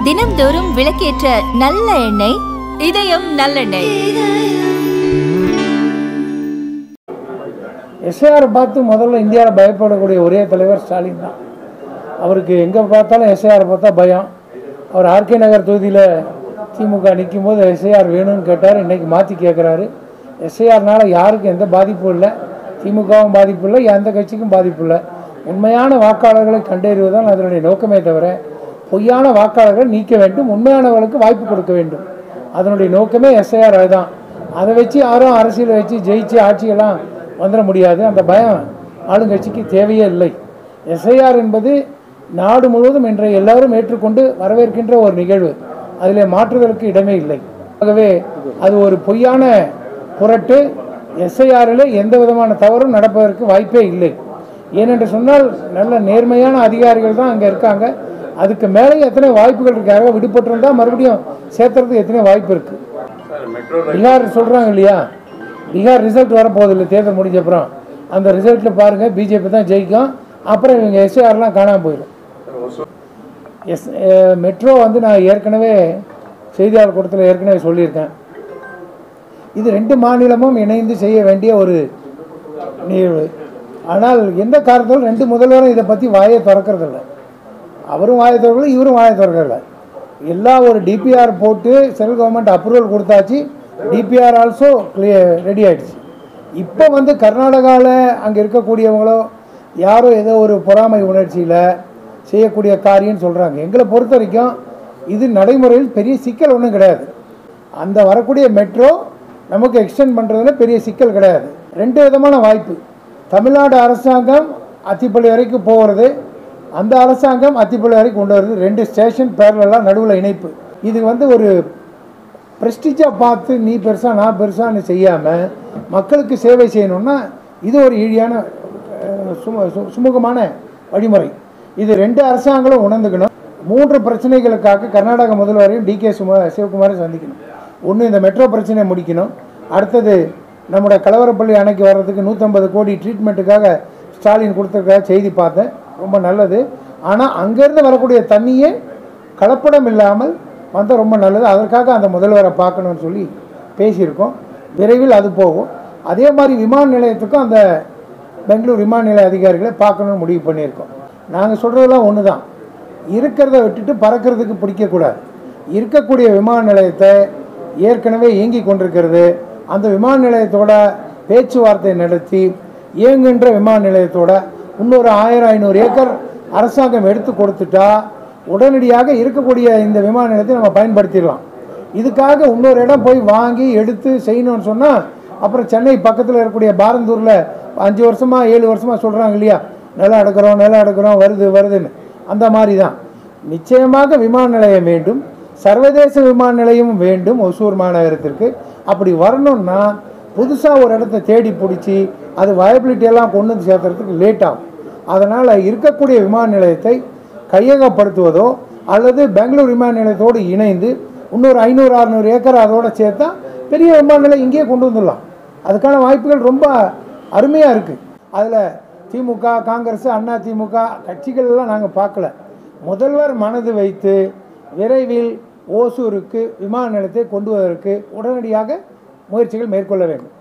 தினம்தோறும் விளக்கேற்ற நல்ல எண்ணெய் இதயம் நல்லெண்ணெய். எஸ்ஐஆர் பார்த்து முதல்ல இந்தியாவில் பயப்படக்கூடிய ஒரே தலைவர் ஸ்டாலின் தான். அவருக்கு எங்கே பார்த்தாலும் எஸ்ஐஆர் பார்த்தா பயம். அவர் ஆர்கே நகர் தொகுதியில் திமுக நிற்கும் போது எஸ்ஐஆர் வேணும்னு கேட்டார். இன்றைக்கி மாற்றி கேட்குறாரு. எஸ்ஐஆர்னால் யாருக்கும் எந்த பாதிப்பும் இல்லை, திமுகவும் பாதிப்பு இல்லை, எந்த கட்சிக்கும் பாதிப்பு இல்லை. உண்மையான வாக்காளர்களை கண்டறிவதுதான் அதனுடைய நோக்கமே தவிர பொய்யான வாக்காளர்கள் நீக்க வேண்டும், உண்மையானவர்களுக்கு வாய்ப்பு கொடுக்க வேண்டும். அதனுடைய நோக்கமே எஸ்ஐஆர் அதுதான். அதை வச்சு யாரும் அரசியலை வச்சு ஜெயிச்சு ஆட்சியெல்லாம் வந்துட முடியாது. அந்த பயம் ஆளுங்கட்சிக்கு தேவையே இல்லை. எஸ்ஐஆர் என்பது நாடு முழுவதும் இன்றைய எல்லாரும் ஏற்றுக்கொண்டு வரவேற்கின்ற ஒரு நிகழ்வு. அதில் மாற்றுவதற்கு இடமே இல்லை. ஆகவே அது ஒரு பொய்யான புரட்டு. எஸ்ஐஆரில் எந்த விதமான தவறும் நடப்பதற்கு வாய்ப்பே இல்லை. ஏனென்று சொன்னால் நல்ல நேர்மையான அதிகாரிகள் தான் அங்கே இருக்காங்க. அதுக்கு மேலே எத்தனை வாய்ப்புகள் இருக்காங்க. விடுபட்டிருந்தால் மறுபடியும் சேர்த்துறதுக்கு எத்தனை வாய்ப்பு இருக்குது. பீகார் சொல்கிறாங்க இல்லையா, பீகார் ரிசல்ட் வரப்போதில்லை தேர்தல் முடிஞ்ச அப்புறம். அந்த ரிசல்ட்டில் பாருங்கள் பிஜேபி தான் ஜெயிக்கும். அப்புறம் இவங்க எஸ்ஐஆர்லாம் காணாமல் போயிடும். மெட்ரோ நான் ஏற்கனவே செய்தியாளர் கூட்டத்தில் ஏற்கனவே சொல்லியிருக்கேன். இது 2 மாநிலமும் இணைந்து செய்ய வேண்டிய ஒரு நிகழ்வு. ஆனால் எந்த காரணத்தாலும் 2 முதல்வரும் இதை பற்றி வாயை திறக்கிறதில்ல. அவரும் வாயை திறக்கல, இவரும் வாயை திறக்கல. எல்லா ஒரு டிபிஆர் போட்டு சென்ட்ரல் கவர்மெண்ட் அப்ரூவல் கொடுத்தாச்சு. டிபிஆர் ஆல்சோ ரெடி ஆகிடுச்சு. இப்போ கர்நாடகாவில் அங்கே இருக்கக்கூடியவங்களோ யாரோ ஏதோ ஒரு பொறாமை உணர்ச்சியில் செய்யக்கூடிய காரியம்னு சொல்கிறாங்க. எங்களை பொறுத்த வரைக்கும் இது நடைமுறையில் பெரிய சிக்கல் ஒன்றும் கிடையாது. அந்த வரக்கூடிய மெட்ரோ நமக்கு எக்ஸ்டெண்ட் பண்ணுறதுல பெரிய சிக்கல் கிடையாது. 2 விதமான வாய்ப்பு. தமிழ்நாடு அரசாங்கம் அத்திப்பள்ளி வரைக்கும் போகிறது, அந்த அரசாங்கம் அத்திப்பள்ளி வரைக்கும் கொண்டு வருது. 2 ஸ்டேஷன் பேரலாம் நடுவில் இணைப்பு. இது ஒரு ப்ரெஸ்டிஜாக பார்த்து நீ பெருசா நான் பெருசான்னு செய்யாமல் மக்களுக்கு சேவை செய்யணும்னா இது ஒரு ஈழியான சுமூகமான வழிமுறை. இது 2 அரசாங்கங்களும் உணர்ந்துக்கணும். 3 பிரச்சனைகளுக்காக கர்நாடக முதல்வரையும் டிகே சிவகுமாரை சந்திக்கணும். ஒன்று, இந்த மெட்ரோ பிரச்சனையை முடிக்கணும். அடுத்தது, நம்முடைய கலவரப்பள்ளி அணைக்கு வர்றதுக்கு 150 கோடி ட்ரீட்மெண்ட்டுக்காக ஸ்டாலின் கொடுத்துருக்காக செய்தி பார்த்தேன். ரொம்ப நல்லது. ஆனால் அங்கேருந்து வரக்கூடிய தண்ணியே கலப்படம் இல்லாமல் வந்தால் ரொம்ப நல்லது. அதற்காக அந்த முதல்வரை பார்க்கணும்னு சொல்லி பேசியிருக்கோம். விரைவில் அது போகும். அதே மாதிரி விமான நிலையத்துக்கும் அந்த பெங்களூர் விமான நிலைய அதிகாரிகளை பார்க்கணும்னு முடிவு பண்ணியிருக்கோம். நாங்கள் சொல்கிறதெல்லாம் ஒன்று தான். இருக்கிறத விட்டுட்டு பறக்கிறதுக்கு பிடிக்கக்கூடாது. இருக்கக்கூடிய விமான நிலையத்தை ஏற்கனவே இயங்கி கொண்டிருக்கிறது. அந்த விமான நிலையத்தோட பேச்சுவார்த்தை நடத்தி இயங்குகின்ற விமான நிலையத்தோட இன்னொரு 1000-500 ஏக்கர் அரசாங்கம் எடுத்து கொடுத்துட்டா உடனடியாக இருக்கக்கூடிய இந்த விமான நிலையத்தை நம்ம பயன்படுத்திடலாம். இதுக்காக இன்னொரு இடம் போய் வாங்கி எடுத்து செய்யணும்னு சொன்னால் அப்புறம் சென்னை பக்கத்தில் இருக்கக்கூடிய பாரந்தூரில் 5 வருஷமாக 7 வருஷமாக சொல்கிறாங்க இல்லையா, நிலம் எடுக்கிறோம் வருதுன்னு. அந்த மாதிரி தான் நிச்சயமாக விமான நிலையம் வேண்டும், சர்வதேச விமான நிலையமும் வேண்டும் ஒசூர் மாநகரத்திற்கு. அப்படி வரணும்னா புதுசாக ஒரு இடத்த தேடி பிடிச்சி அது வயபிலிட்டியெல்லாம் கொண்டு வந்து சேர்த்துறதுக்கு லேட் ஆகும். அதனால் இருக்கக்கூடிய விமான நிலையத்தை கையகப்படுத்துவதோ அல்லது பெங்களூர் விமான நிலையத்தோடு இணைந்து இன்னொரு 500-600 ஏக்கர் அதோடு சேர்த்தா பெரிய விமான நிலையம் இங்கேயே கொண்டு வந்துடலாம். அதுக்கான வாய்ப்புகள் ரொம்ப அருமையாக இருக்குது. அதில் திமுக, காங்கிரஸ், அண்ணா திமுக கட்சிகளெல்லாம் நாங்கள் பார்க்கல. முதல்வர் மனது வைத்து விரைவில் ஓசூருக்கு விமான நிலையத்தை கொண்டு வருவதற்கு உடனடியாக முயற்சிகள் மேற்கொள்ள வேண்டும்.